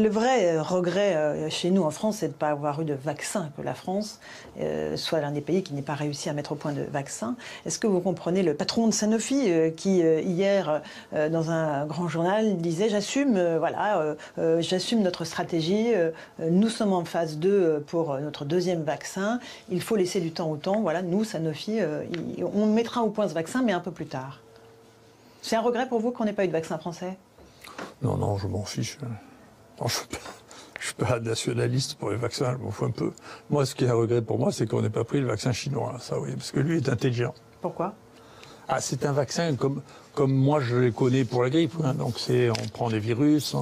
Le vrai regret chez nous en France, c'est de ne pas avoir eu de vaccin, que la France soit l'un des pays qui n'ait pas réussi à mettre au point de vaccin. Est-ce que vous comprenez le patron de Sanofi qui, hier, dans un grand journal, disait « J'assume j'assume notre stratégie, nous sommes en phase 2 pour notre deuxième vaccin, il faut laisser du temps au temps, voilà, nous, Sanofi, on mettra au point ce vaccin, mais un peu plus tard ». C'est un regret pour vous qu'on n'ait pas eu de vaccin français? Non, non, je m'en fiche. Non, je ne suis pas nationaliste pour les vaccins, je m'en fous un peu. Moi, ce qui est un regret pour moi, c'est qu'on n'ait pas pris le vaccin chinois, ça oui, parce que lui est intelligent. Pourquoi? Ah, c'est un vaccin comme moi je les connais pour la grippe. Hein. Donc on prend des virus,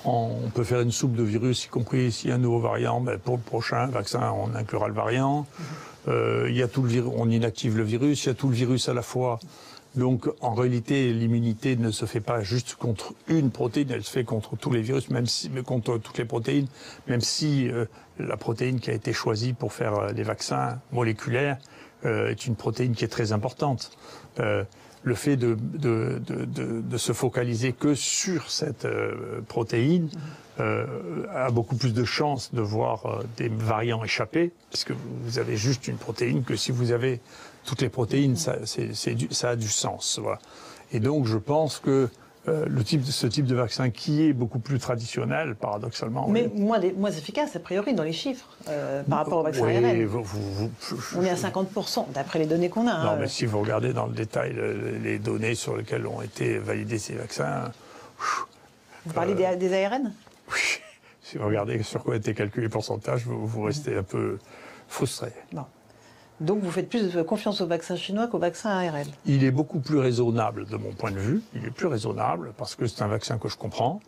on peut faire une soupe de virus, y compris s'il y a un nouveau variant, ben pour le prochain vaccin, on inclura le variant. Il y a tout le virus, on inactive le virus, il y a tout le virus à la fois. Donc, en réalité, l'immunité ne se fait pas juste contre une protéine, elle se fait contre tous les virus, mais contre toutes les protéines, même si la protéine qui a été choisie pour faire les vaccins moléculaires est une protéine qui est très importante. Le fait de se focaliser que sur cette protéine a beaucoup plus de chances de voir des variants échapper, puisque vous avez juste une protéine, que si vous avez toutes les protéines, ça a du sens. Voilà. Et donc je pense que ce type de vaccin qui est beaucoup plus traditionnel, paradoxalement. Mais moins efficace, a priori, dans les chiffres, par rapport au vaccin ARN. On est à 50%, d'après les données qu'on a. Non, mais si vous regardez dans le détail les données sur lesquelles ont été validés ces vaccins... Vous parlez des ARN? Oui. Si vous regardez sur quoi a été calculé le pourcentage, vous restez un peu frustré. Non. Donc vous faites plus confiance au vaccin chinois qu'au vaccin ARN? Il est beaucoup plus raisonnable de mon point de vue. Il est plus raisonnable parce que c'est un vaccin que je comprends.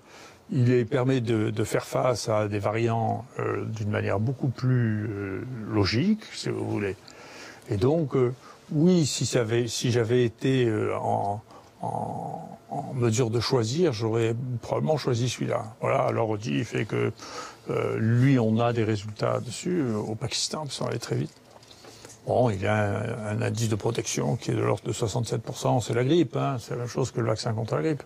Il permet de faire face à des variants d'une manière beaucoup plus logique, si vous voulez. Et donc, oui, si j'avais été en mesure de choisir, j'aurais probablement choisi celui-là. Voilà, alors on dit, il fait que lui, on a des résultats dessus au Pakistan, qui sont allés très vite. Bon, il y a un indice de protection qui est de l'ordre de 67%, c'est la grippe, hein, c'est la même chose que le vaccin contre la grippe.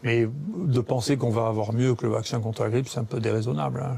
Mais de penser qu'on va avoir mieux que le vaccin contre la grippe, c'est un peu déraisonnable. Hein.